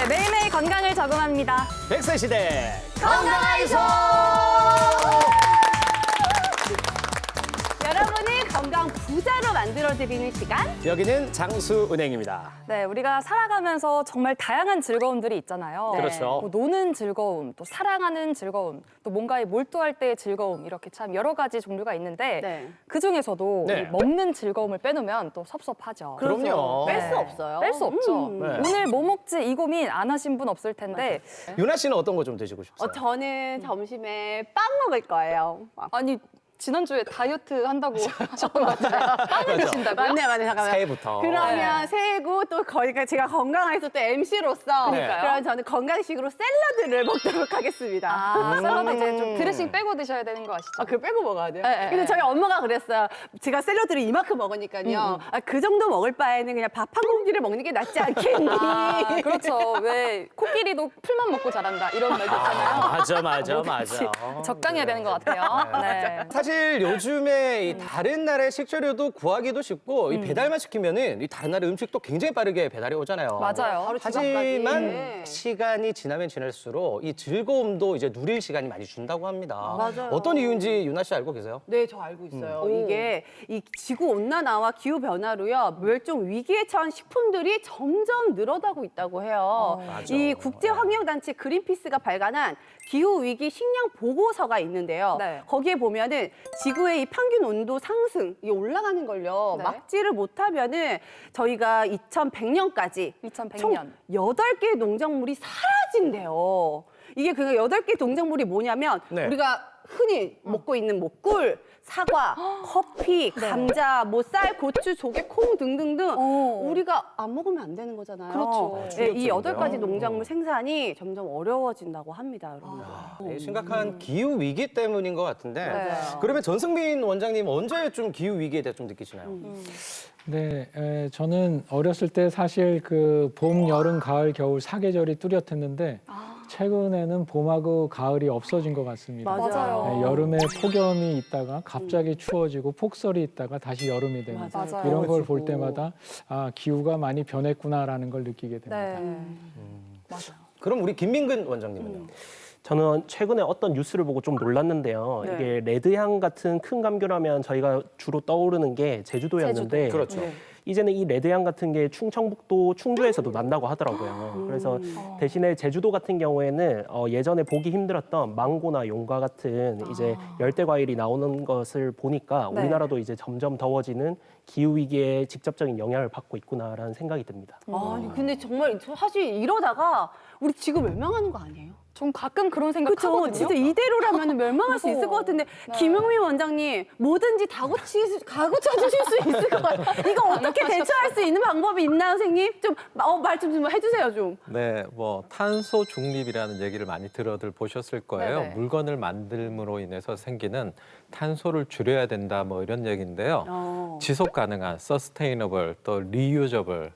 매일매일 건강을 적응합니다. 100세 시대 건강하이소! 여러분을 건강 부자로 만들어드리는 시간. 여기는 장수은행입니다. 네, 우리가 살아가면서 정말 다양한 즐거움들이 있잖아요. 그렇죠. 뭐 노는 즐거움, 또 사랑하는 즐거움, 또 뭔가에 몰두할 때의 즐거움 이렇게 참 여러 가지 종류가 있는데 네. 그 중에서도 네. 이 먹는 즐거움을 빼놓으면 또 섭섭하죠. 그럼요. 뺄 네. 수 없어요. 뺄 수 없죠. 네. 오늘 뭐 먹지 이 고민 안 하신 분 없을 텐데 유나 씨는 어떤 거 좀 드시고 싶어요? 저는 점심에 빵 먹을 거예요. 아니 지난주에 다이어트 한다고 하셨던 것 같아요. 빵을 드신다고요? 맞네. 잠깐만. 새해부터. 그러면 네. 새해고 또 거기가 제가 건강해서 또 MC로서 그러니까요. 그럼 저는 건강식으로 샐러드를 먹도록 하겠습니다. 아, 샐러드 이제 좀 드레싱 빼고 드셔야 되는 거 아시죠? 아, 그걸 빼고 먹어야 돼요? 네, 근데 네. 저희 엄마가 그랬어요. 제가 샐러드를 이만큼 먹으니까요. 아, 그 정도 먹을 바에는 그냥 밥 한 공기를 먹는 게 낫지 않겠니? 아, 그렇죠. 왜 코끼리도 풀만 먹고 자란다 이런 말도 있잖아요. 맞아. 적당해야 되는 것 같아요. 네. 사실 요즘에 이 다른 나라의 식재료도 구하기도 쉽고 이 배달만 시키면은 이 다른 나라 음식도 굉장히 빠르게 배달이 오잖아요. 맞아요. 바로 하지만 집앞까지. 시간이 지나면 지날수록 이 즐거움도 이제 누릴 시간이 많이 준다고 합니다. 맞아요. 어떤 이유인지 유나 씨 알고 계세요? 네, 저 알고 있어요. 이게 이 지구 온난화와 기후 변화로요 멸종 위기에 처한 식품들이 점점 늘어나고 있다고 해요. 맞아. 이 국제 환경 단체 그린피스가 발간한 기후 위기 식량 보고서가 있는데요. 네. 거기에 보면은 지구의 이 평균 온도 상승 이 올라가는 걸요 네. 막지를 못하면은 저희가 2100년까지 2100년. 총 8개의 농작물이 사라진대요. 이게 그 8개 농작물이 뭐냐면 네. 우리가 흔히 먹고 있는 뭐 꿀, 사과, 커피, 감자, 뭐 쌀, 고추, 조개, 콩 등등등 우리가 안 먹으면 안 되는 거잖아요. 그렇죠. 네, 이 충격적인데요. 8가지 농작물 생산이 점점 어려워진다고 합니다, 여러분. 심각한 기후 위기 때문인 것 같은데 맞아요. 그러면 전승민 원장님 언제 좀 기후 위기에 대해 좀 느끼시나요? 네, 저는 어렸을 때 사실 그 봄, 여름, 가을, 겨울 사계절이 뚜렷했는데 최근에는 봄하고 가을이 없어진 것 같습니다. 맞아요. 네, 여름에 폭염이 있다가 갑자기 추워지고 폭설이 있다가 다시 여름이 되는 맞아요. 이런 걸 볼 더워지고. 때마다 아, 기후가 많이 변했구나라는 걸 느끼게 됩니다. 네. 맞아요. 그럼 우리 김민근 원장님은요? 저는 최근에 어떤 뉴스를 보고 좀 놀랐는데요. 네. 이게 레드향 같은 큰 감귤하면 저희가 주로 떠오르는 게 제주도였는데 그렇죠. 이제는 이 레드향 같은 게 충청북도 충주에서도 난다고 하더라고요. 그래서 대신에 제주도 같은 경우에는 예전에 보기 힘들었던 망고나 용과 같은 이제 열대 과일이 나오는 것을 보니까 네. 우리나라도 이제 점점 더워지는 기후 위기에 직접적인 영향을 받고 있구나라는 생각이 듭니다. 아니, 근데 정말 사실 이러다가 우리 지구 멸망하는 거 아니에요? 전 가끔 그런 생각 그렇죠. 하거든요. 진짜 이대로라면 멸망할 수 있을 것 같은데 김용민 원장님 뭐든지 다 고쳐 주실 수 있을 것 같아요. 이거 어떻게 대처할 수 있는 방법이 있나요, 선생님? 좀 말 좀 해주세요, 좀. 네, 뭐 탄소 중립이라는 얘기를 많이 들어들 보셨을 거예요. 네네. 물건을 만듦으로 인해서 생기는 탄소를 줄여야 된다 뭐 이런 얘기인데요. 지속 가능한 서스테이너블 또 리유저블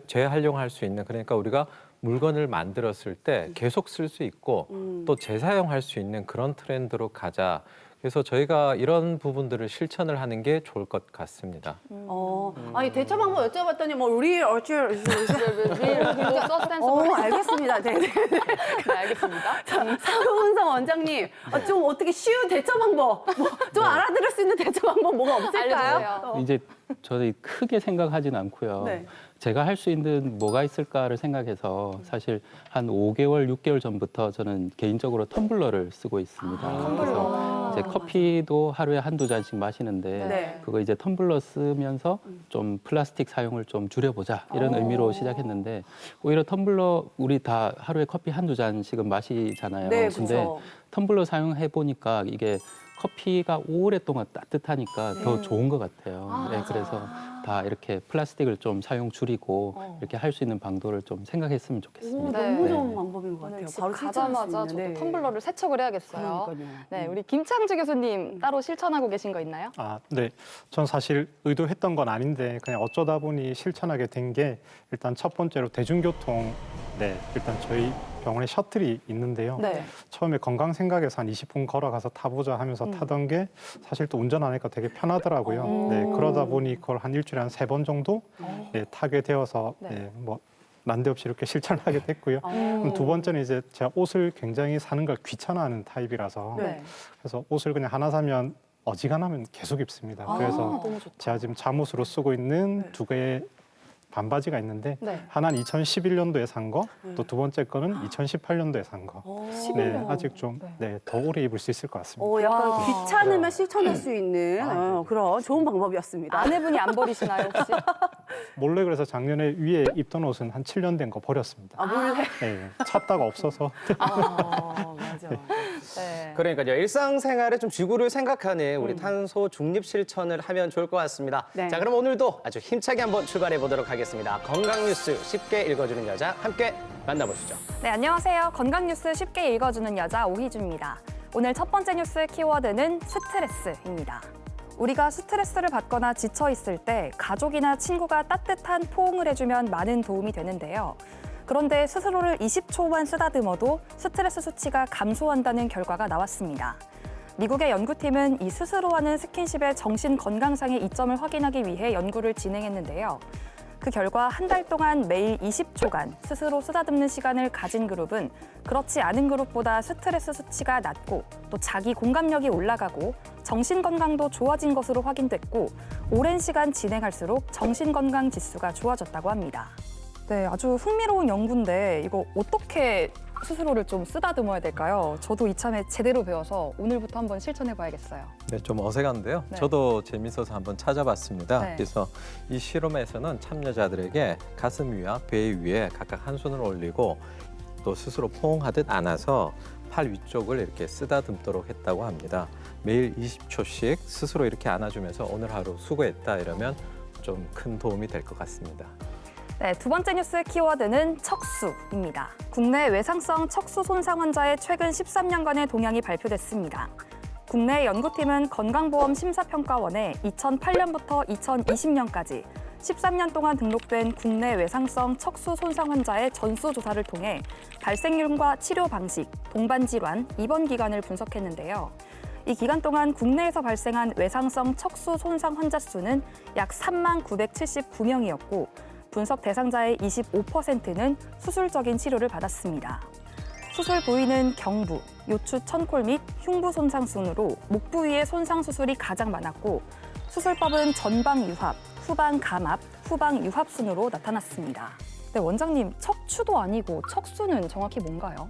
재활용할 수 있는 그러니까 우리가 물건을 만들었을 때 계속 쓸 수 있고 또 재사용할 수 있는 그런 트렌드로 가자. 그래서 저희가 이런 부분들을 실천을 하는 게 좋을 것 같습니다. 아니 대처 방법 여쭤봤더니 뭐 서스텐스. 알겠습니다. 네. 네, 알겠습니다. 사무은성 원장님, 좀 어떻게 쉬운 대처 방법, 좀 알아들을 수 있는 대처 방법 뭐가 없을까요? 알려주세요. 이제 저희 크게 생각하진 않고요. 네. 제가 할 수 있는 뭐가 있을까를 생각해서 사실 한 5개월, 6개월 전부터 저는 개인적으로 텀블러를 쓰고 있습니다. 그래서 이제 커피도 하루에 한두 잔씩 마시는데 네. 그거 이제 텀블러 쓰면서 좀 플라스틱 사용을 좀 줄여보자 이런 의미로 시작했는데 오히려 텀블러 우리 다 하루에 커피 한두 잔씩은 마시잖아요. 네, 근데 그렇죠. 텀블러 사용해 보니까 이게 커피가 오랫동안 따뜻하니까 더 좋은 것 같아요. 네, 그래서 다 이렇게 플라스틱을 좀 사용 줄이고 이렇게 할 수 있는 방도를 좀 생각했으면 좋겠습니다. 네. 너무 좋은 방법인 것 오늘 같아요. 집 바로 실천할 수 가자마자 있는, 저도 텀블러를 세척을 해야겠어요. 그러니까요. 네, 우리 김창주 교수님 따로 실천하고 계신 거 있나요? 아, 네. 전 사실 의도했던 건 아닌데 그냥 어쩌다 보니 실천하게 된 게 일단 첫 번째로 대중교통. 네, 일단 저희 병원에 셔틀이 있는데요. 네. 처음에 건강 생각에서 한 20분 걸어가서 타보자 하면서 타던 게 사실 또 운전하니까 되게 편하더라고요. 네, 그러다 보니 그걸 한 일주일에 한 3번 정도 네, 타게 되어서 네. 네, 뭐 난데없이 이렇게 실천을 하게 됐고요. 그럼 두 번째는 이제 제가 옷을 굉장히 사는 걸 귀찮아하는 타입이라서 네. 그래서 옷을 그냥 하나 사면 어지간하면 계속 입습니다. 그래서 너무 좋다. 제가 지금 잠옷으로 쓰고 있는 두 개의 반바지가 있는데 네. 하나는 2011년도에 산 거, 또 두 번째 거는 2018년도에 산 거. 네, 아직 좀 더 오래 입을 수 있을 것 같습니다. 약간 와. 귀찮으면 실천할 수 있는 그런 좋은 방법이었습니다. 아내분이 안 버리시나요 혹시? 몰래 그래서 작년에 위에 입던 옷은 한 7년 된 거 버렸습니다. 몰래. 네, 찾다가 없어서. 맞아. 네. 그러니까요. 일상생활에 좀 지구를 생각하는 우리 탄소 중립 실천을 하면 좋을 것 같습니다. 네. 자, 그럼 오늘도 아주 힘차게 한번 출발해 보도록 하겠습니다. 건강 뉴스 쉽게 읽어주는 여자 함께 만나보시죠. 네, 안녕하세요. 건강 뉴스 쉽게 읽어주는 여자 오희주입니다. 오늘 첫 번째 뉴스 키워드는 스트레스입니다. 우리가 스트레스를 받거나 지쳐 있을 때 가족이나 친구가 따뜻한 포옹을 해주면 많은 도움이 되는데요. 그런데 스스로를 20초만 쓰다듬어도 스트레스 수치가 감소한다는 결과가 나왔습니다. 미국의 연구팀은 이 스스로 하는 스킨십의 정신 건강상의 이점을 확인하기 위해 연구를 진행했는데요. 그 결과 한 달 동안 매일 20초간 스스로 쓰다듬는 시간을 가진 그룹은 그렇지 않은 그룹보다 스트레스 수치가 낮고 또 자기 공감력이 올라가고 정신 건강도 좋아진 것으로 확인됐고 오랜 시간 진행할수록 정신 건강 지수가 좋아졌다고 합니다. 네, 아주 흥미로운 연구인데 이거 어떻게 스스로를 좀 쓰다듬어야 될까요? 저도 이참에 제대로 배워서 오늘부터 한번 실천해 봐야겠어요. 네, 좀 어색한데요. 네. 저도 재밌어서 한번 찾아봤습니다. 네. 그래서 이 실험에서는 참여자들에게 가슴 위와 배 위에 각각 한 손을 올리고 또 스스로 포옹하듯 안아서 팔 위쪽을 이렇게 쓰다듬도록 했다고 합니다. 매일 20초씩 스스로 이렇게 안아주면서 오늘 하루 수고했다 이러면 좀 큰 도움이 될 것 같습니다. 네, 두 번째 뉴스 키워드는 척수입니다. 국내 외상성 척수 손상 환자의 최근 13년간의 동향이 발표됐습니다. 국내 연구팀은 건강보험심사평가원에 2008년부터 2020년까지 13년 동안 등록된 국내 외상성 척수 손상 환자의 전수조사를 통해 발생률과 치료 방식, 동반 질환, 입원 기간을 분석했는데요. 이 기간 동안 국내에서 발생한 외상성 척수 손상 환자 수는 약 3만 979명이었고 분석 대상자의 25%는 수술적인 치료를 받았습니다. 수술 부위는 경부, 요추 천골 및 흉부 손상 순으로 목 부위의 손상 수술이 가장 많았고 수술법은 전방 유합, 후방 감압, 후방 유합 순으로 나타났습니다. 네, 원장님, 척추도 아니고 척수는 정확히 뭔가요?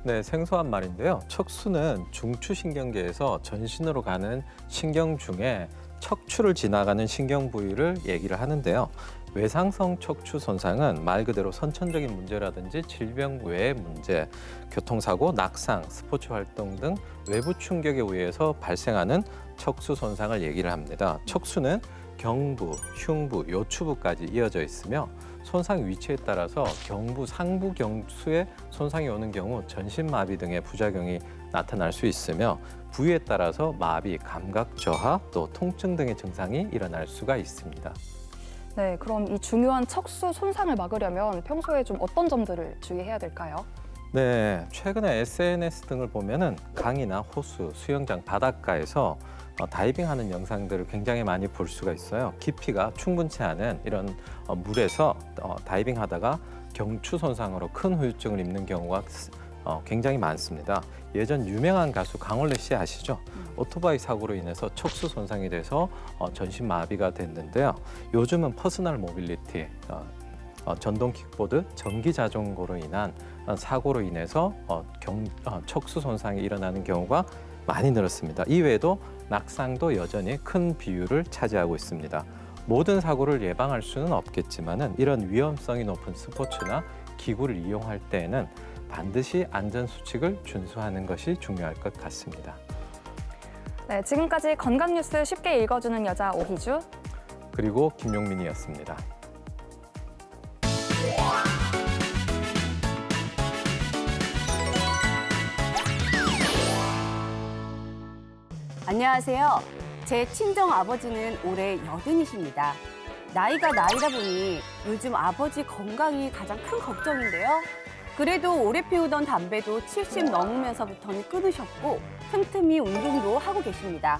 네, 생소한 말인데요. 척수는 중추신경계에서 전신으로 가는 신경 중에 척추를 지나가는 신경 부위를 얘기를 하는데요. 외상성 척추 손상은 말 그대로 선천적인 문제라든지 질병 외의 문제, 교통사고, 낙상, 스포츠 활동 등 외부 충격에 의해서 발생하는 척수 손상을 얘기를 합니다. 척수는 경부, 흉부, 요추부까지 이어져 있으며 손상 위치에 따라서 경부, 상부 경수에 손상이 오는 경우 전신마비 등의 부작용이 나타날 수 있으며 부위에 따라서 마비, 감각 저하, 또 통증 등의 증상이 일어날 수가 있습니다. 네, 그럼 이 중요한 척수 손상을 막으려면 평소에 좀 어떤 점들을 주의해야 될까요? 네, 최근에 SNS 등을 보면은 강이나 호수, 수영장, 바닷가에서 다이빙하는 영상들을 굉장히 많이 볼 수가 있어요. 깊이가 충분치 않은 이런 물에서 다이빙하다가 경추 손상으로 큰 후유증을 입는 경우가 굉장히 많습니다. 예전 유명한 가수 강원래 씨 아시죠? 오토바이 사고로 인해서 척수 손상이 돼서 전신 마비가 됐는데요. 요즘은 퍼스널 모빌리티, 전동 킥보드, 전기 자전거로 인한 사고로 인해서 척수 손상이 일어나는 경우가 많이 늘었습니다. 이외에도 낙상도 여전히 큰 비율을 차지하고 있습니다. 모든 사고를 예방할 수는 없겠지만은 이런 위험성이 높은 스포츠나 기구를 이용할 때에는 반드시 안전 수칙을 준수하는 것이 중요할 것 같습니다. 네, 지금까지 건강 뉴스 쉽게 읽어주는 여자 오희주. 그리고 김용민이었습니다. 안녕하세요. 제 친정 아버지는 올해 80이십니다. 나이가 나이다 보니 요즘 아버지 건강이 가장 큰 걱정인데요. 그래도 오래 피우던 담배도 70 넘으면서부터는 끊으셨고 틈틈이 운동도 하고 계십니다.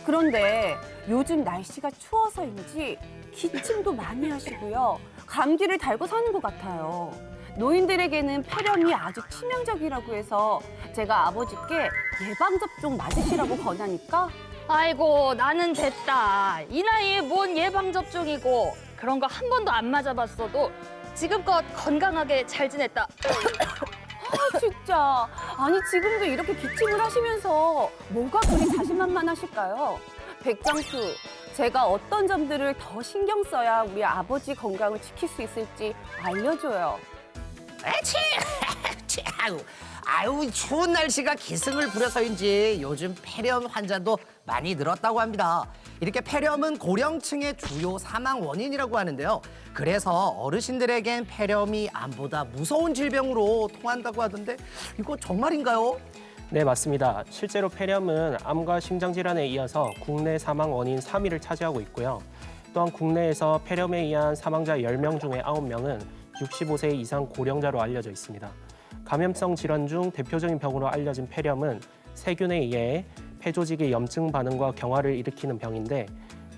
그런데 요즘 날씨가 추워서인지 기침도 많이 하시고요. 감기를 달고 사는 것 같아요. 노인들에게는 폐렴이 아주 치명적이라고 해서 제가 아버지께 예방접종 맞으시라고 권하니까 아이고, 나는 됐다. 이 나이에 뭔 예방접종이고 그런 거 한 번도 안 맞아봤어도 지금껏 건강하게 잘 지냈다. 아, 진짜. 아니, 지금도 이렇게 기침을 하시면서 뭐가 그리 자신만만하실까요? 백장수, 제가 어떤 점들을 더 신경 써야 우리 아버지 건강을 지킬 수 있을지 알려줘요. 에치! 아유, 추운 날씨가 기승을 부려서인지 요즘 폐렴 환자도 많이 늘었다고 합니다. 이렇게 폐렴은 고령층의 주요 사망 원인이라고 하는데요. 그래서 어르신들에겐 폐렴이 암보다 무서운 질병으로 통한다고 하던데 이거 정말인가요? 네, 맞습니다. 실제로 폐렴은 암과 심장질환에 이어서 국내 사망 원인 3위를 차지하고 있고요. 또한 국내에서 폐렴에 의한 사망자 10명 중에 9명은 65세 이상 고령자로 알려져 있습니다. 감염성 질환 중 대표적인 병으로 알려진 폐렴은 세균에 의해 폐조직의 염증 반응과 경화를 일으키는 병인데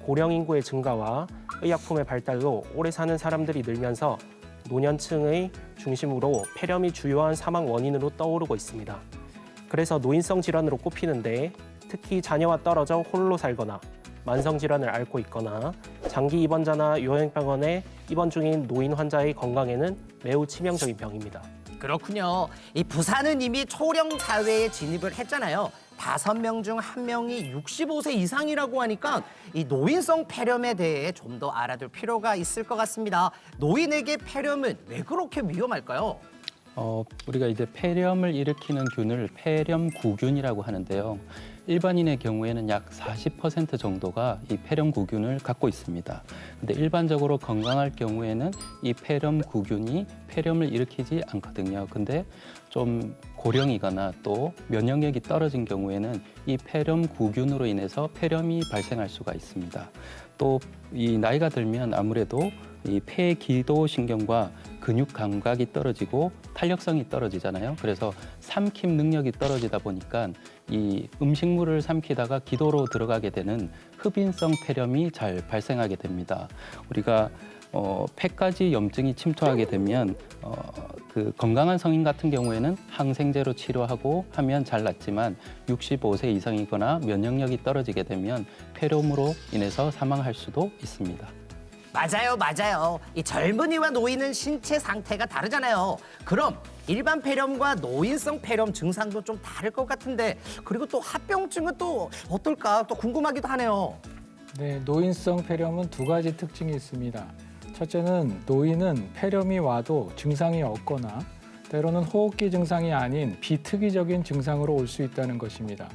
고령 인구의 증가와 의약품의 발달로 오래 사는 사람들이 늘면서 노년층의 중심으로 폐렴이 주요한 사망 원인으로 떠오르고 있습니다. 그래서 노인성 질환으로 꼽히는데 특히 자녀와 떨어져 홀로 살거나 만성 질환을 앓고 있거나 장기 입원자나 요양병원에 입원 중인 노인 환자의 건강에는 매우 치명적인 병입니다. 그렇군요. 이 부산은 이미 초령 사회에 진입을 했잖아요. 5명 중 1명이 65세 이상이라고 하니까 이 노인성 폐렴에 대해 좀 더 알아둘 필요가 있을 것 같습니다. 노인에게 폐렴은 왜 그렇게 위험할까요? 우리가 이제 폐렴을 일으키는 균을 폐렴구균이라고 하는데요. 일반인의 경우에는 약 40% 정도가 이 폐렴구균을 갖고 있습니다. 근데 일반적으로 건강할 경우에는 이 폐렴구균이 폐렴을 일으키지 않거든요. 근데 좀 고령이거나 또 면역력이 떨어진 경우에는 이 폐렴구균으로 인해서 폐렴이 발생할 수가 있습니다. 또 이 나이가 들면 아무래도 이 폐기도신경과 근육 감각이 떨어지고 탄력성이 떨어지잖아요. 그래서 삼킴 능력이 떨어지다 보니까 이 음식물을 삼키다가 기도로 들어가게 되는 흡인성 폐렴이 잘 발생하게 됩니다. 우리가 폐까지 염증이 침투하게 되면 그 건강한 성인 같은 경우에는 항생제로 치료하고 하면 잘 낫지만 65세 이상이거나 면역력이 떨어지게 되면 폐렴으로 인해서 사망할 수도 있습니다. 맞아요. 이 젊은이와 노인은 신체 상태가 다르잖아요. 그럼 일반 폐렴과 노인성 폐렴 증상도 좀 다를 것 같은데 그리고 또 합병증은 또 어떨까 또 궁금하기도 하네요. 네, 노인성 폐렴은 두 가지 특징이 있습니다. 첫째는 노인은 폐렴이 와도 증상이 없거나 때로는 호흡기 증상이 아닌 비특이적인 증상으로 올 수 있다는 것입니다.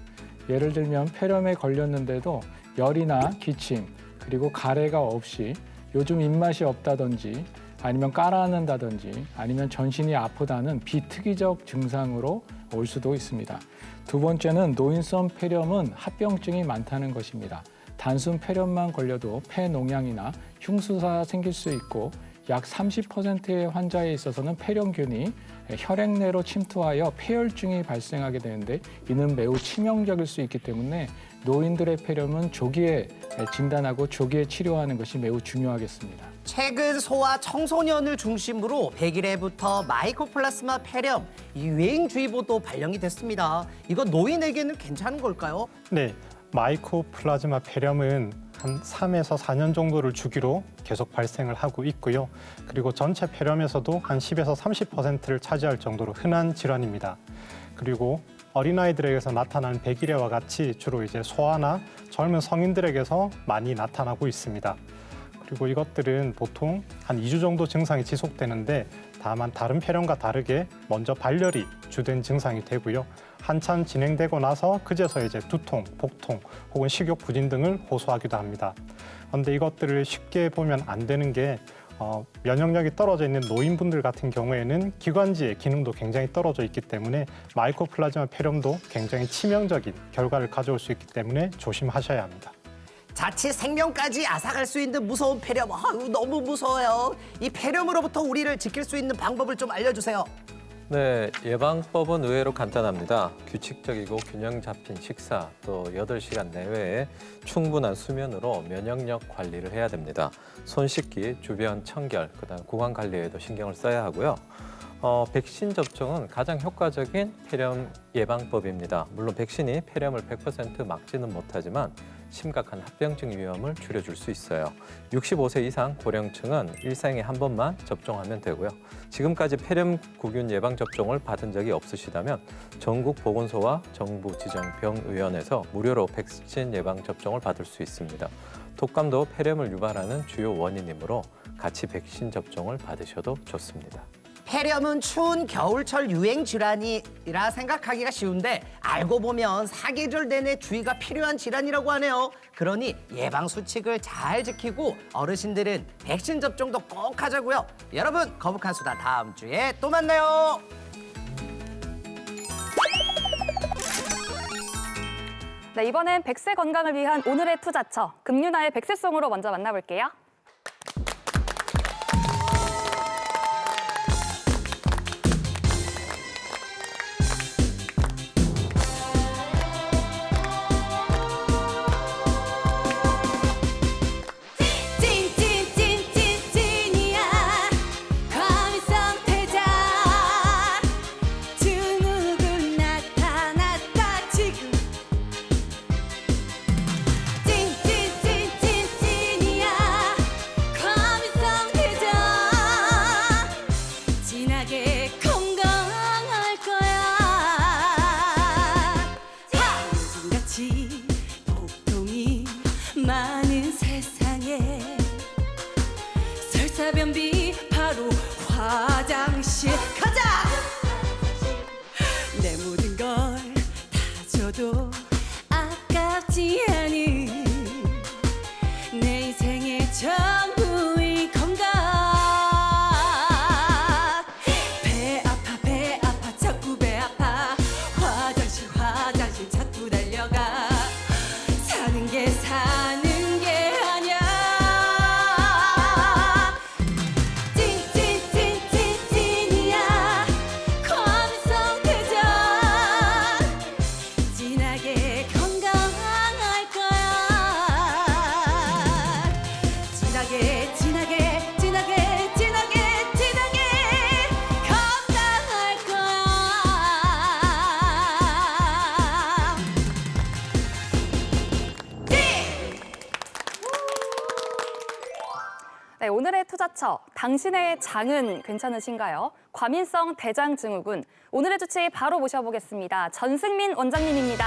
예를 들면 폐렴에 걸렸는데도 열이나 기침 그리고 가래가 없이 요즘 입맛이 없다든지 아니면 깔아앉는다든지 아니면 전신이 아프다는 비특이적 증상으로 올 수도 있습니다. 두 번째는 노인성 폐렴은 합병증이 많다는 것입니다. 단순 폐렴만 걸려도 폐농양이나 흉수가 생길 수 있고 약 30%의 환자에 있어서는 폐렴균이 혈액 내로 침투하여 폐혈증이 발생하게 되는데 이는 매우 치명적일 수 있기 때문에 노인들의 폐렴은 조기에 진단하고 조기에 치료하는 것이 매우 중요하겠습니다. 최근 소아 청소년을 중심으로 100일에부터 마이코플라스마 폐렴 이 유행주의보도 발령이 됐습니다. 이거 노인에게는 괜찮은 걸까요? 네, 마이코플라즈마 폐렴은 한 3에서 4년 정도를 주기로 계속 발생을 하고 있고요. 그리고 전체 폐렴에서도 한 10에서 30%를 차지할 정도로 흔한 질환입니다. 그리고 어린아이들에게서 나타나는 백일해와 같이 주로 이제 소아나 젊은 성인들에게서 많이 나타나고 있습니다. 그리고 이것들은 보통 한 2주 정도 증상이 지속되는데 다만 다른 폐렴과 다르게 먼저 발열이 주된 증상이 되고요. 한참 진행되고 나서 그제서 이제 두통, 복통 혹은 식욕 부진 등을 호소하기도 합니다. 그런데 이것들을 쉽게 보면 안 되는 게 면역력이 떨어져 있는 노인분들 같은 경우에는 기관지의 기능도 굉장히 떨어져 있기 때문에 마이코플라즈마 폐렴도 굉장히 치명적인 결과를 가져올 수 있기 때문에 조심하셔야 합니다. 자칫 생명까지 앗아갈 수 있는 무서운 폐렴. 아유, 너무 무서워요. 이 폐렴으로부터 우리를 지킬 수 있는 방법을 좀 알려주세요. 네, 예방법은 의외로 간단합니다. 규칙적이고 균형 잡힌 식사, 또 8시간 내외에 충분한 수면으로 면역력 관리를 해야 됩니다. 손 씻기, 주변 청결, 그다음 구강 관리에도 신경을 써야 하고요. 백신 접종은 가장 효과적인 폐렴 예방법입니다. 물론 백신이 폐렴을 100% 막지는 못하지만 심각한 합병증 위험을 줄여줄 수 있어요. 65세 이상 고령층은 일생에 한 번만 접종하면 되고요. 지금까지 폐렴구균 예방접종을 받은 적이 없으시다면 전국 보건소와 정부 지정 병의원에서 무료로 백신 예방접종을 받을 수 있습니다. 독감도 폐렴을 유발하는 주요 원인이므로 같이 백신 접종을 받으셔도 좋습니다. 폐렴은 추운 겨울철 유행 질환이라 생각하기가 쉬운데 알고 보면 사계절 내내 주의가 필요한 질환이라고 하네요. 그러니 예방 수칙을 잘 지키고 어르신들은 백신 접종도 꼭 하자고요. 여러분, 거북한 수다 다음 주에 또 만나요. 네, 이번엔 100세 건강을 위한 오늘의 투자처 금융나의 100세송으로 먼저 만나볼게요. 찐이야 과미성 대장 증후군 나타났다 지금 찐이야 과미성 대장 진하게 건강할 거야 요즘같이 복통이 많은 세상에 설사변비 바로 화장실 가자 내 모든 걸 다 줘도 아깝지 않은 내 인생의 전부의 건강 배 아파 자꾸 배 아파 화장실 자꾸 달려가 사는 게 아니야 찐이야 과미성 대장 진하게 건강할 거야 진하게 건강할 거야 네, 오늘의 투자처 당신의 장은 괜찮으신가요? 과민성 대장 증후군 오늘의 주치 바로 모셔보겠습니다. 전승민 원장님입니다.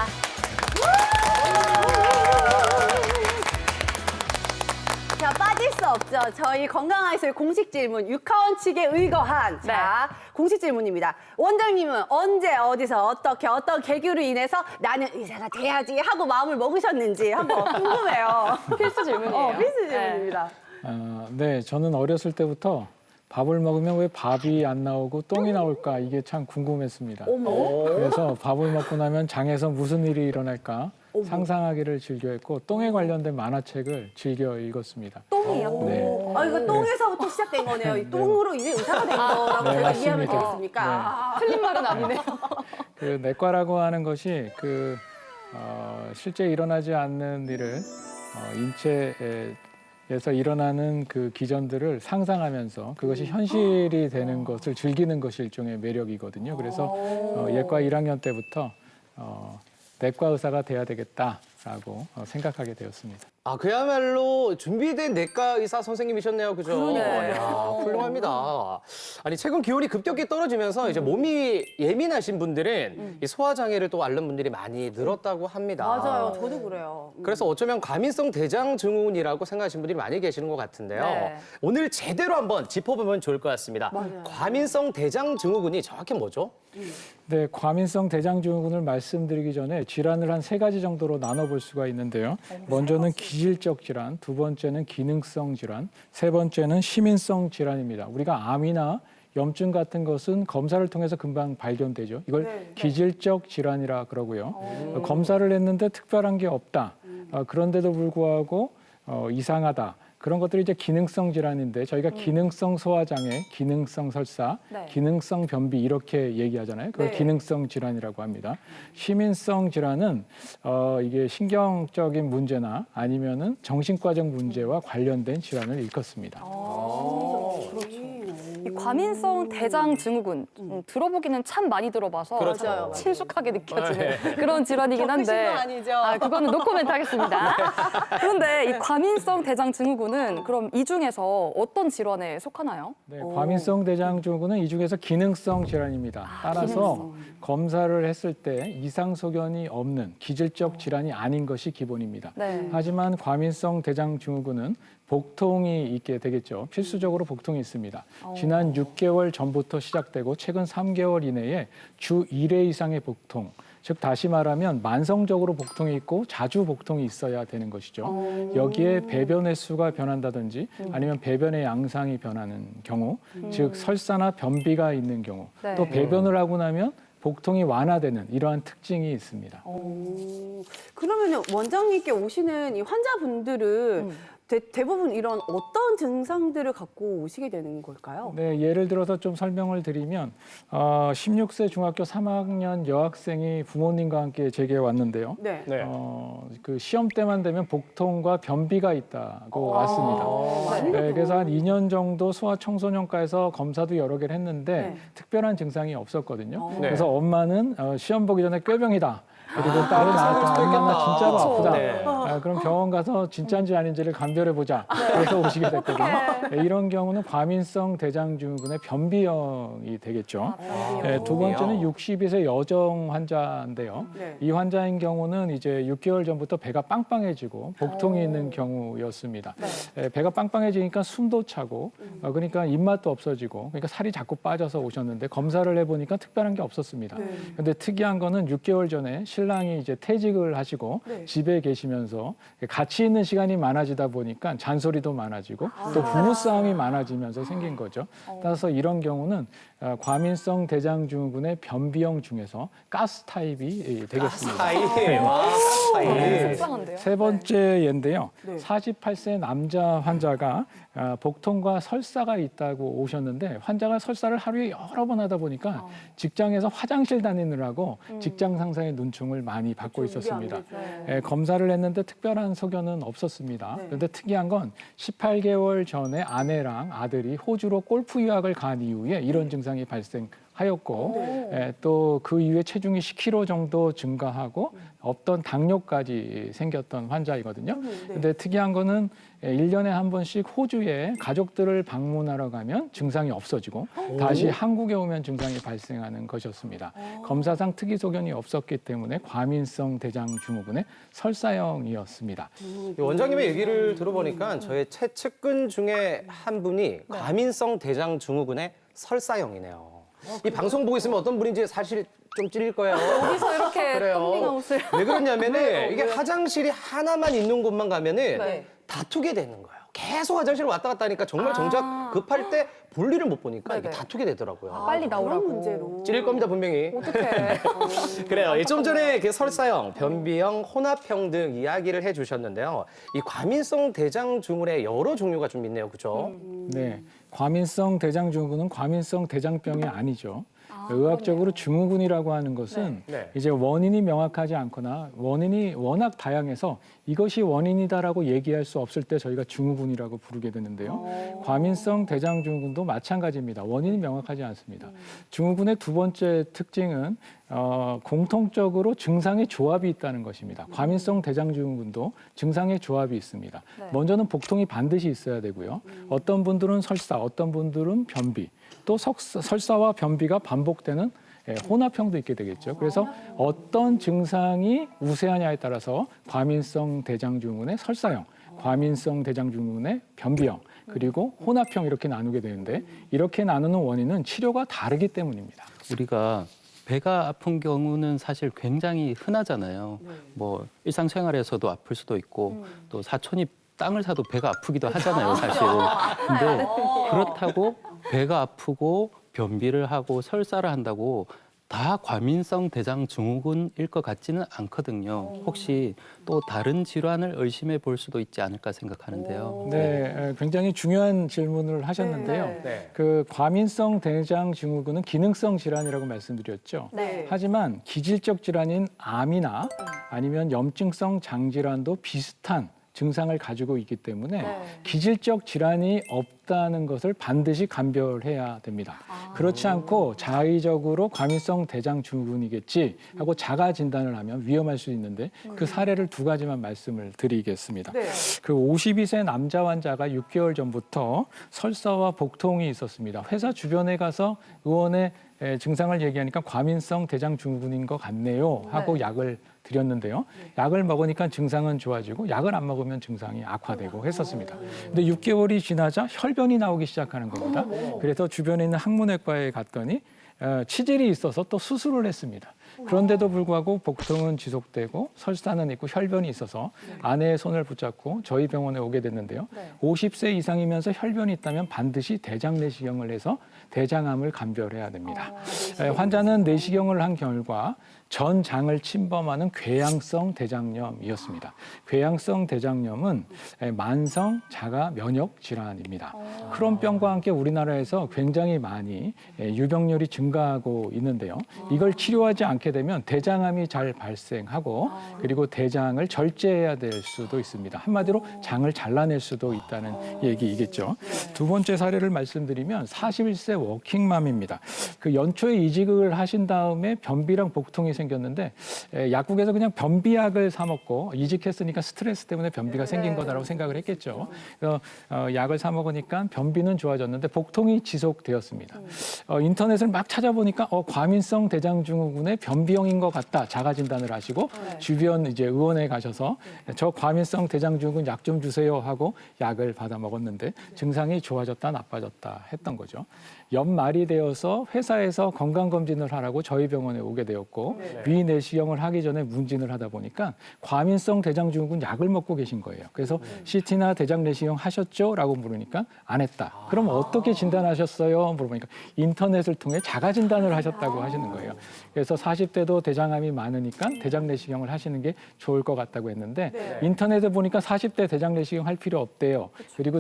자, 빠질 수 없죠. 저희 건강하이소의 공식 질문, 육하원 측에 의거한 자, 공식 질문입니다. 원장님은 언제, 어디서, 어떻게, 어떤 계기로 인해서 나는 의사가 돼야지 하고 마음을 먹으셨는지 한번 궁금해요. 필수 질문이에요. 필수 질문입니다. 네, 저는 어렸을 때부터 밥을 먹으면 왜 밥이 안 나오고 똥이 나올까 이게 참 궁금했습니다. 그래서 밥을 먹고 나면 장에서 무슨 일이 일어날까 상상하기를 즐겨했고 똥에 관련된 만화책을 즐겨 읽었습니다. 똥이요? 네. 이거 똥에서부터 시작된 거네요. 이 똥으로 이제 의사가 된 거라고 네, 제가 이해하면 맞습니다. 되겠습니까? 틀린 말은 아니네요. 그 내과라고 하는 것이 실제 일어나지 않는 일을 인체에서 일어나는 그 기전들을 상상하면서 그것이 현실이 되는 것을 즐기는 것이 일종의 매력이거든요. 그래서 예과 1학년 때부터 내과 의사가 돼야 되겠다라고 생각하게 되었습니다. 아, 그야말로 준비된 내과 의사 선생님이셨네요. 그죠? 그러니까요. 야, 훌륭합니다. 아니, 최근 기온이 급격히 떨어지면서 이제 몸이 예민하신 분들은 이 소화장애를 또 앓는 분들이 많이 늘었다고 합니다. 맞아요. 저도 그래요. 그래서 어쩌면 과민성 대장 증후군이라고 생각하시는 분들이 많이 계시는 것 같은데요. 네. 오늘 제대로 한번 짚어보면 좋을 것 같습니다. 맞아요. 과민성 대장 증후군이 정확히 뭐죠? 네, 과민성 대장증후군을 말씀드리기 전에 질환을 한 3가지 정도로 나눠볼 수가 있는데요. 먼저는 기질적 질환, 두 번째는 기능성 질환, 세 번째는 시민성 질환입니다. 우리가 암이나 염증 같은 것은 검사를 통해서 금방 발견되죠. 이걸 기질적 질환이라 그러고요. 검사를 했는데 특별한 게 없다. 그런데도 불구하고 이상하다. 그런 것들이 이제 기능성 질환인데 저희가 기능성 소화장애, 기능성 설사, 네. 기능성 변비 이렇게 얘기하잖아요. 그걸 네. 기능성 질환이라고 합니다. 시민성 질환은 이게 신경적인 문제나 아니면은 정신과적 문제와 관련된 질환을 일컫습니다. 이 과민성 대장 증후군 들어보기는 참 많이 들어봐서 그렇죠. 맞아요, 맞아요. 친숙하게 느껴지는 그런 질환이긴 겪으신 한데 건 아니죠? 그거는 노코멘트 하겠습니다. 그런데 이 과민성 대장 증후군은 그럼 이 중에서 어떤 질환에 속하나요? 네, 과민성 대장 증후군은 이 중에서 기능성 질환입니다. 따라서 검사를 했을 때 이상 소견이 없는 기질적 질환이 아닌 것이 기본입니다. 네. 하지만 과민성 대장 증후군은 복통이 있게 되겠죠. 필수적으로 복통이 있습니다. 지난 6개월 전부터 시작되고 최근 3개월 이내에 주 1회 이상의 복통, 즉 다시 말하면 만성적으로 복통이 있고 자주 복통이 있어야 되는 것이죠. 여기에 배변 횟수가 변한다든지 아니면 배변의 양상이 변하는 경우, 즉 설사나 변비가 있는 경우, 네. 또 배변을 하고 나면 복통이 완화되는 이러한 특징이 있습니다. 그러면 원장님께 오시는 이 환자분들은 대부분 이런 어떤 증상들을 갖고 오시게 되는 걸까요? 네, 예를 들어서 좀 설명을 드리면 16세 중학교 3학년 여학생이 부모님과 함께 제게 왔는데요. 네. 네. 그 시험 때만 되면 복통과 변비가 있다고 왔습니다. 네, 그래서 한 2년 정도 소아청소년과에서 검사도 여러 개를 했는데 네. 특별한 증상이 없었거든요. 네. 그래서 엄마는 시험 보기 전에 꾀병이다. 그리고 딸은 엄마 나 진짜로 아프다. 네. 그럼 병원 가서 진짜인지 아닌지를 감별해 보자. 그래서 오시게 됐거든요. 네, 이런 경우는 과민성 대장증후군의 변비형이 되겠죠. 네, 두 번째는 62세 여성 환자인데요. 네. 이 환자인 경우는 이제 6개월 전부터 배가 빵빵해지고 복통이 있는 경우였습니다. 배가 빵빵해지니까 숨도 차고 그러니까 입맛도 없어지고 그러니까 살이 자꾸 빠져서 오셨는데 검사를 해보니까 특별한 게 없었습니다. 근데 특이한 거는 6개월 전에 신랑이 이제 퇴직을 하시고 집에 계시면서 같이 있는 시간이 많아지다 보니까 잔소리도 많아지고 또 부부싸움이 많아지면서 생긴 거죠. 따라서 이런 경우는 과민성 대장증후군의 변비형 중에서 가스 타입이 되겠습니다. 네. 속상한데요? 세 번째 예인데요. 네. 48세 남자 환자가 복통과 설사가 있다고 오셨는데 환자가 설사를 하루에 여러 번 하다 보니까 직장에서 화장실 다니느라고 직장 상사의 눈총을 많이 받고 있었습니다. 검사를 했는데 특별한 소견은 없었습니다. 그런데 특이한 건 18개월 전에 아내랑 아들이 호주로 골프 유학을 간 이후에 이런 증상이 발생하였고 또 그 이후에 체중이 10kg 정도 증가하고 없던 당뇨까지 생겼던 환자이거든요. 근데 특이한 거는 1년에 한 번씩 호주에 가족들을 방문하러 가면 증상이 없어지고 다시 한국에 오면 증상이 발생하는 것이었습니다. 검사상 특이 소견이 없었기 때문에 과민성 대장증후군의 설사형이었습니다. 원장님의 얘기를 들어보니까 저의 최측근 중에 한 분이 과민성 대장증후군의 설사형이네요. 이 방송 보고 있으면 어떤 분인지 사실 좀 찔릴 거예요. 여기서 이렇게 그래요. 똥빙아웃을 왜 그러냐면은 이게 화장실이 하나만 있는 곳만 가면은 네. 다투게 되는 거예요. 계속 화장실 왔다 갔다 하니까 정말 정작 급할 때 볼일을 못 보니까 이게 네네. 다투게 되더라고요. 빨리 나오라고. 그런 문제로. 찔릴 겁니다 분명히. 어떡해. 그래요. 좀 전에 그 설사형, 변비형, 혼합형 등 이야기를 해주셨는데요. 이 과민성 대장증후군의 여러 종류가 좀 있네요, 그렇죠? 네, 과민성 대장증후군은 과민성 대장병이 아니죠. 의학적으로 증후군이라고 하는 것은 네. 이제 원인이 명확하지 않거나 원인이 워낙 다양해서 이것이 원인이다라고 얘기할 수 없을 때 저희가 증후군이라고 부르게 되는데요. 과민성 대장증후군도 마찬가지입니다. 원인이 명확하지 않습니다. 증후군의 두 번째 특징은 공통적으로 증상의 조합이 있다는 것입니다. 과민성 대장증후군도 증상의 조합이 있습니다. 먼저는 복통이 반드시 있어야 되고요. 어떤 분들은 설사, 어떤 분들은 변비, 또 설사와 변비가 반복되는 혼합형도 있게 되겠죠. 그래서 어떤 증상이 우세하냐에 따라서 과민성 대장증후군의 설사형, 과민성 대장증후군의 변비형, 그리고 혼합형 이렇게 나누게 되는데 이렇게 나누는 원인은 치료가 다르기 때문입니다. 우리가 배가 아픈 경우는 사실 굉장히 흔하잖아요. 뭐 일상생활에서도 아플 수도 있고 또 사촌이 땅을 사도 배가 아프기도 하잖아요, 사실은. 근데 그렇다고 배가 아프고 변비를 하고 설사를 한다고 다 과민성 대장 증후군일 것 같지는 않거든요. 혹시 또 다른 질환을 의심해 볼 수도 있지 않을까 생각하는데요. 네, 굉장히 중요한 질문을 하셨는데요. 네. 그 과민성 대장 증후군은 기능성 질환이라고 말씀드렸죠. 네. 하지만 기질적 질환인 암이나 아니면 염증성 장질환도 비슷한 증상을 가지고 있기 때문에 기질적 질환이 없다는 것을 반드시 감별해야 됩니다. 그렇지 않고 자의적으로 과민성 대장 증후군이겠지 하고 자가 진단을 하면 위험할 수 있는데 그 사례를 두 가지만 말씀을 드리겠습니다. 그 52세 남자 환자가 6개월 전부터 설사와 복통이 있었습니다. 회사 주변에 가서 의원의 증상을 얘기하니까 과민성 대장 증후군인 것 같네요 하고 약을 드렸는데요. 약을 먹으니까 증상은 좋아지고 약을 안 먹으면 증상이 악화되고 했었습니다. 근데 6개월이 지나자 혈변이 나오기 시작하는 겁니다. 그래서 주변에 있는 항문외과에 갔더니 치질이 있어서 또 수술을 했습니다. 그런데도 불구하고 복통은 지속되고 설사는 있고 혈변이 있어서 아내의 손을 붙잡고 저희 병원에 오게 됐는데요. 50세 이상이면서 혈변이 있다면 반드시 대장 내시경을 해서 대장암을 감별해야 됩니다. 환자는 내시경을 한 결과 전 장을 침범하는 궤양성 대장염이었습니다. 궤양성 대장염은 만성 자가 면역 질환입니다. 크론병과 함께 우리나라에서 굉장히 많이 유병률이 증가하고 있는데요. 이걸 치료하지 않게 되면 대장암이 잘 발생하고 그리고 대장을 절제해야 될 수도 있습니다. 한마디로 장을 잘라낼 수도 있다는 얘기이겠죠. 두 번째 사례를 말씀드리면 41세 워킹맘입니다. 그 연초에 이직을 하신 다음에 변비랑 복통이 생겼는데 약국에서 그냥 변비약을 사 먹고 이직했으니까 스트레스 때문에 변비가 생긴 거다라고 생각을 했겠죠. 그래서 약을 사 먹으니까 변비는 좋아졌는데 복통이 지속되었습니다. 인터넷을 막 찾아보니까 과민성 대장증후군의 변비형인 것 같다 자가 진단을 하시고 주변 이제 의원에 가셔서 저 과민성 대장증후군 약 좀 주세요 하고 약을 받아 먹었는데 증상이 좋아졌다 나빠졌다 했던 거죠. 연말이 되어서 회사에서 건강검진을 하라고 저희 병원에 오게 되었고 위내시경을 하기 전에 문진을 하다 보니까 과민성 대장증후군 약을 먹고 계신 거예요. 그래서 CT나 대장 내시경 하셨죠? 라고 물으니까 안 했다. 그럼 어떻게 진단하셨어요? 물어보니까 인터넷을 통해 자가 진단을 하셨다고 하시는 거예요. 그래서 40대도 대장암이 많으니까 대장 내시경을 하시는 게 좋을 것 같다고 했는데 인터넷에 보니까 40대 대장 내시경 할 필요 없대요. 그리고